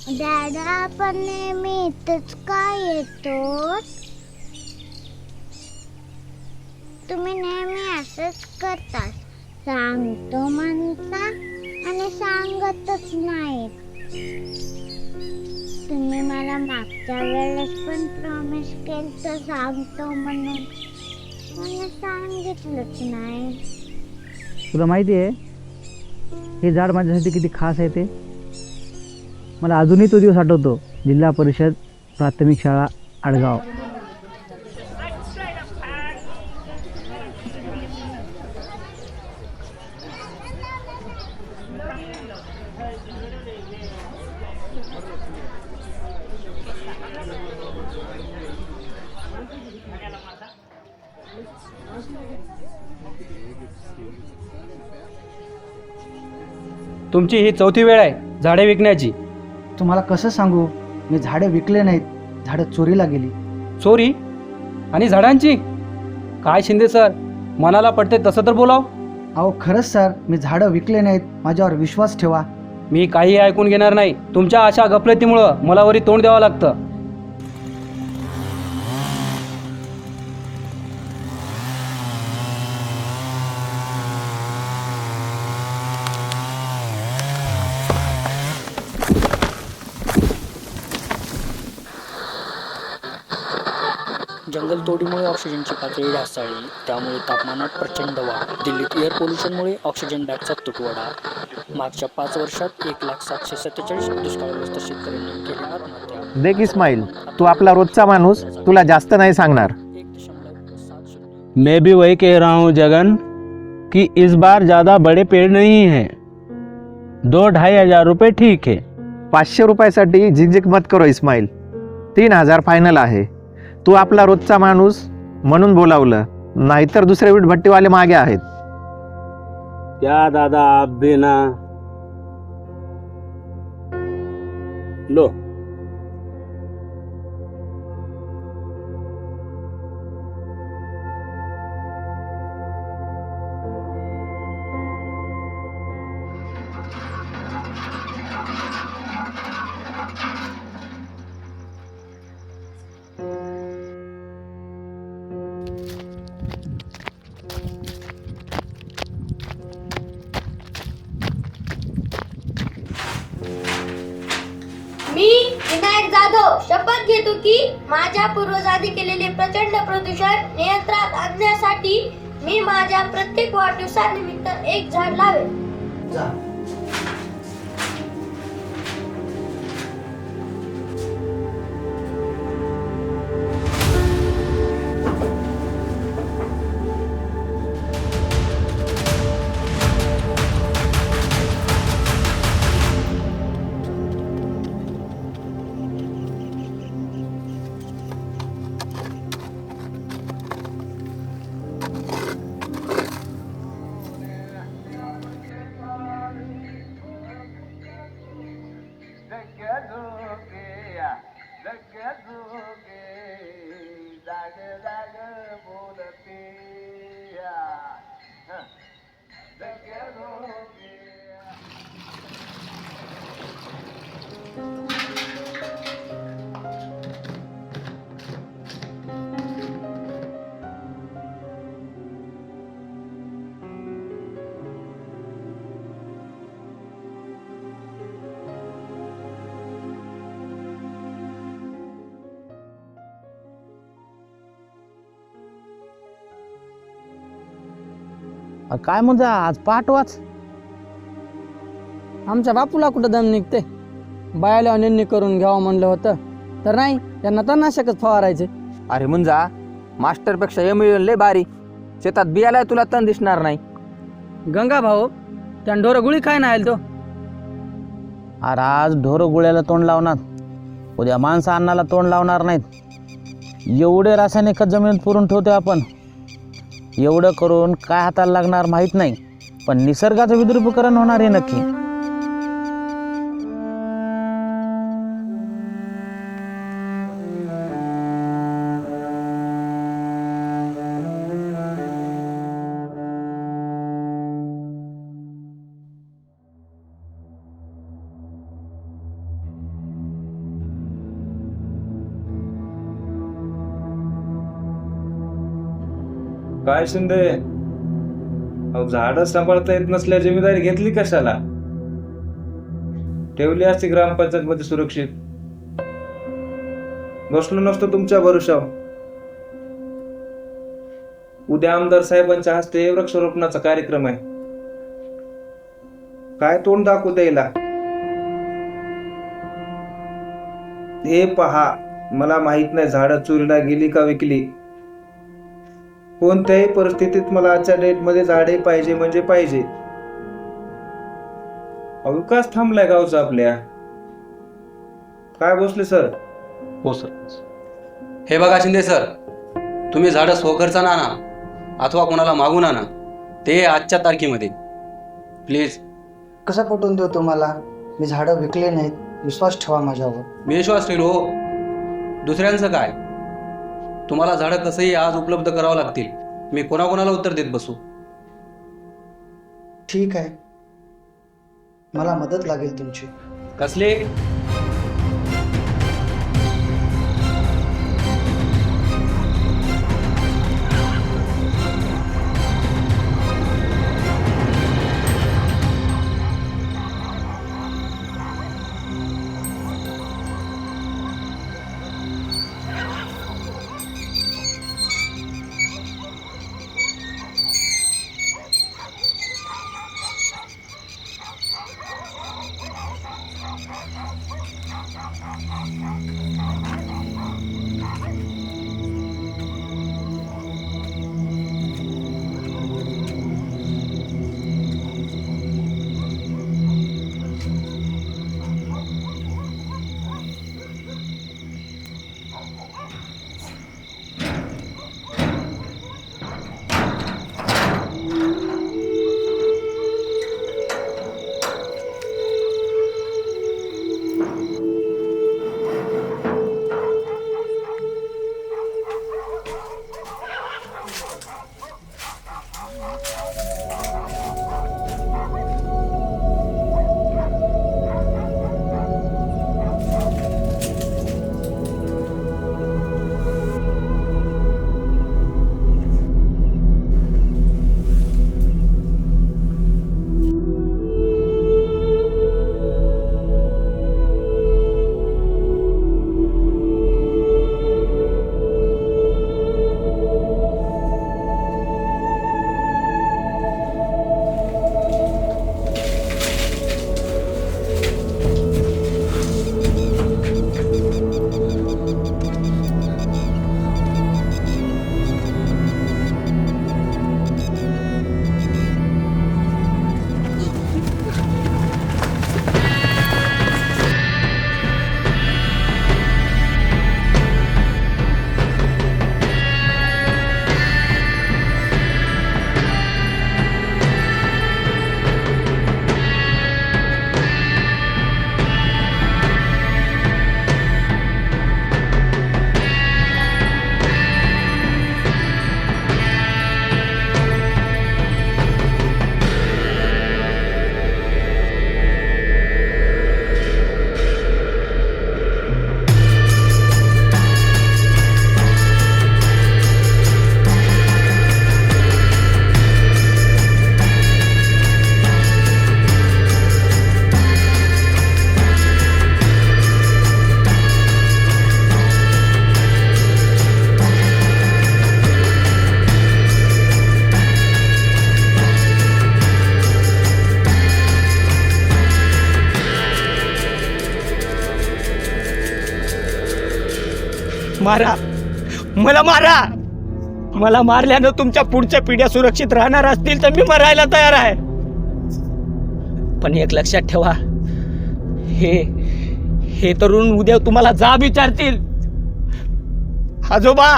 दादा, आपण नेहमी इथंच का येतो? तुम्ही नेहमी असंच करता, सांगतो म्हणता आणि सांगतच नाही. तुम्ही मला मागच्या वेळेस पण प्रॉमिस केलं सांगतो म्हणून, मला सांगितलंच नाही. तुला माहिती आहे हे झाड माझ्यासाठी किती खास आहे ते? मला अजूनही तो दिवस आठवतो, जिल्हा परिषद प्राथमिक शाळा आडगाव. तुमची ही चौथी वेळ आहे झाडे विकण्याची. तुम्हाला कसं सांगू, मी झाडं विकले नाहीत, झाडं चोरीला गेली. चोरी आणि झाडांची? काय शिंदे सर, मनाला पडते तसं तर बोलाव. अहो खरंच सर, मी झाडं विकले नाहीत, माझ्यावर विश्वास ठेवा. मी काही ऐकून घेणार नाही. तुमच्या अशा गफलतीमुळं मला वरी तोंड द्यावं लागतं. जंगलतोडीमुळे ऑक्सिजनची पातळी ढासळली, त्यामुळे तापमानात प्रचंड वाढ. दिल्लीत एअर पोल्युशनमुळे ऑक्सिजन बॅगचा तुटवडा. मागच्या 5 वर्षात 1,747 दुष्काळग्रस्त शेतकऱ्यांनी केली आत्महत्या. देख इस्माईल, तू आपला रोजचा माणूस, तुला जास्त नाही सांगणार. 1.7 मैं भी वही कह रहा हूँ जगन कि इस बार ज़्यादा बड़े पेड़ नहीं हैं, 2-2.5 हजार रुपये ठीक है. 500 रुपयासाठी झिकझिक मत करो इस्माईल, 3,000 फायनल आहे. तू आपला रोजचा माणूस म्हणून बोलावलं, नाहीतर दुसरे वीटभट्टीवाले मागे आहेत. क्या दादा आप भी ना. लो. मी विनायक जाधव शपथ घेतो की माझ्या पूर्वजांनी केलेले प्रचंड प्रदूषण नियंत्रणात आणण्यासाठी मी माझ्या प्रत्येक वाढदिवसानिमित्त एक झाड लावेल. काय म्हणजे आज पाठ वाच. आमच्या बापूला कुठं दम निघते. बायाला निंदणी करून घ्यावं म्हणलं होतं तर नाही, त्यांना तणनाशकच फवारायचे. अरे मुंजा, मास्टरपेक्षा लय भारी. शेतात बियाला तुला तण दिसणार नाही. गंगा भाऊ, त्या ढोरं गुळी काय नाही तो. अरे आज ढोरं गुळ्याला तोंड लावणार, उद्या माणसं अन्नाला तोंड लावणार नाहीत. एवढे रासायनिक खत जमिनीत पुरून ठेवतोय आपण. एवढं करून काय हाताला लागणार माहीत नाही, पण निसर्गाचं विद्रुपीकरण होणार आहे नक्की. काय शिंदे, अहो झाडं सांभाळता येत नसल्या जिम्मेदारी घेतली कशाला? ठेवली असती ग्रामपंचायत मध्ये सुरक्षित. बसलो नसतो तुमच्या भरोशावर. उद्या आमदार साहेबांच्या हस्ते वृक्षारोपणाचा कार्यक्रम आहे. काय तोंड दाखवू द्यायला? हे पहा, मला माहित नाही झाडं चोरीला गेली का विकली. कोणत्याही परिस्थितीत मला आजच्या डेट मध्ये झाडे पाहिजे म्हणजे पाहिजे. विकास थांबलाय गावचा आपल्या. काय भोसले सर? हो सर. हे बघा शिंदे सर, तुम्ही झाडं स्वखर्चानं आणा अथवा कोणाला मागून आणा, ते आजच्या तारखेमध्ये प्लीज. कसं पटवून देऊ तुम्हाला? मी झाडं विकले नाहीत, विश्वास ठेवा माझ्यावर. मी विश्वास ठेवलो हो, दुसऱ्यांचं काय? तुम्हाला झाडं कसंही आज उपलब्ध करावं लागतील. मी कोणाकोणाला उत्तर देत बसू? ठीक आहे, मला मदत लागेल तुमची. कसले? मारा, मला मारा. मला मारल्यानं तुमच्या पुढच्या पिढ्या सुरक्षित राहणार असतील तर मी मरायला तयार आहे. पण एक लक्षात ठेवा, हे तरुण उद्या तुम्हाला जाब विचारतील. आजोबा,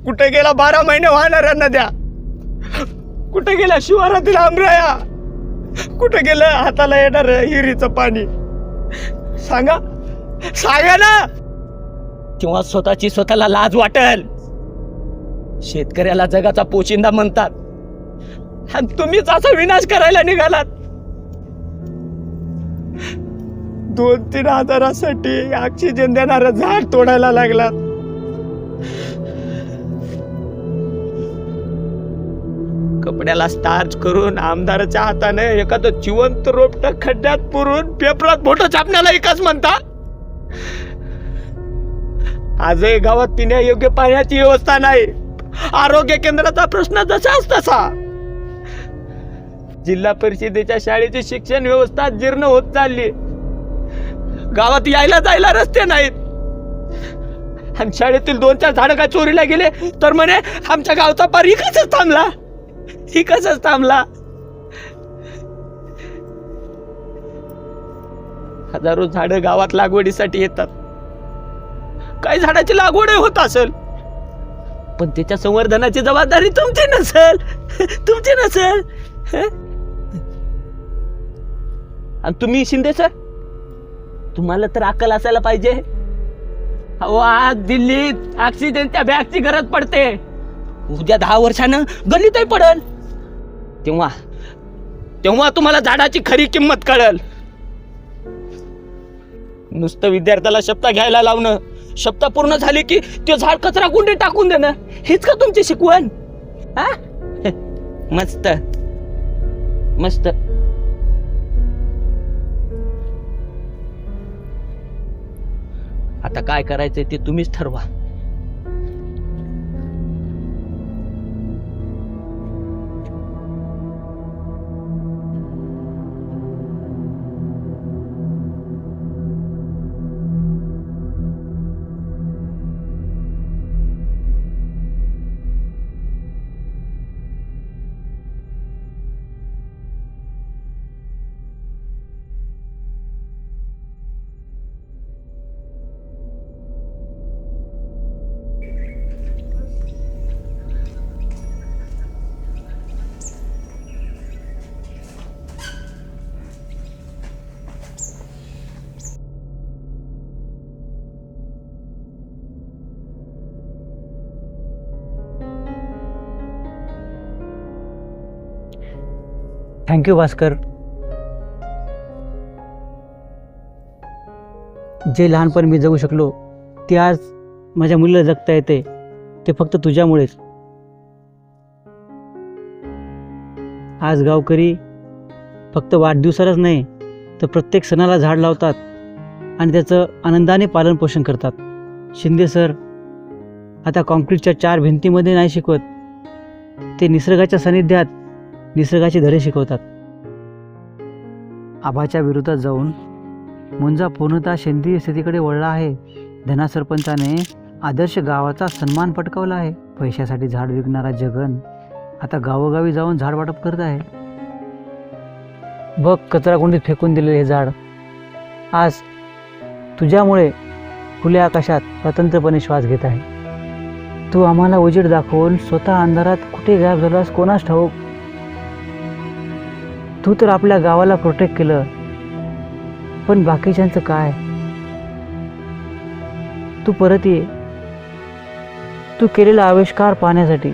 कुठे गेला 12 महिने वाहणाऱ्या नद्या? कुठे गेला शिवारातील आंब्राया? कुठे गेलं हाताला येणार हिरीचं पाणी? सांगा ना, किंवा स्वतःची स्वतःला लाज वाटेल. शेतकऱ्याला जगाचा पोशिंदा म्हणतात आणि तुम्हीच असा विनाश करायला निघालात. 2-3 हजारासाठी ऑक्सिजन देणारं झाड तोडायला लागलात. कपड्याला स्टार्च करून आमदाराच्या हाताने एखादं जिवंत रोपट खड्ड्यात पुरून पेपरात फोटो छापण्याला एकाच म्हणता. आजही गावात पिण्यायोग्य पाण्याची व्यवस्था नाही. आरोग्य केंद्राचा प्रश्न जसाच तसा. जिल्हा परिषदेच्या शाळेची शिक्षण व्यवस्था जीर्ण होत चालली. गावात यायला जायला रस्ते नाहीत. आणि शाळेतील 2-4 झाडं काय चोरीला गेले तर म्हणे आमच्या गावचा पार इकच थांबला. हजारो झाडं गावात लागवडीसाठी येतात. काही झाडाची लागवड होत असेल, पण त्याच्या संवर्धनाची जबाबदारी तुमची नसेल. आणि तुम्ही शिंदे सर, तुम्हाला तर अक्कल असायला पाहिजे. अहो, आज दिल्लीत ऑक्सिजनच्या बॅगची गरज पडते. उद्या 10 वर्षानं गल्लीतही पडल. तेव्हा तुम्हाला झाडाची खरी किंमत कळल. नुसतं विद्यार्थ्याला शपथ घ्यायला लावणं, शपथ पूर्ण झाली की ते झाड कचरा कुंडीत टाकून देणं, हीच का तुमची शिकवण? मस्त. आता काय करायचंय ते तुम्हीच ठरवा. थँक्यू भास्कर. जे लहानपण मी जगू शकलो ते आज माझ्या मुलीला जगता येते, ते फक्त तुझ्यामुळेच. आज गावकरी फक्त वाढदिवसालाच नाही तर प्रत्येक सणाला झाड लावतात आणि त्याचं आनंदाने पालनपोषण करतात. शिंदे सर आता कॉन्क्रीटच्या 4 भिंतीमध्ये नाही शिकवत, ते निसर्गाच्या सानिध्यात निसर्गाचे धडे शिकवतात. आभाच्या विरोधात जाऊन मुंजा पूर्णतः सेंद्रिय शेतीकडे वळला आहे. धना सरपंचाने आदर्श गावाचा सन्मान पटकावला आहे. पैशासाठी झाड विकणारा जगन आता गावोगावी जाऊन झाड वाटप करत आहे. बघ, कचरा कुंडीत फेकून दिलेले हे झाड आज तुझ्यामुळे खुल्या आकाशात स्वतंत्रपणे श्वास घेत आहे. तू आम्हाला उजेड दाखवून स्वतः अंधारात कुठे गायब झालास कोणास ठाऊक. तू तर आपल्या गावाला प्रोटेक्ट केलं, पण बाकीच्यांचं काय? तू परत ये. तू केलेला आविष्कार पाहण्यासाठी.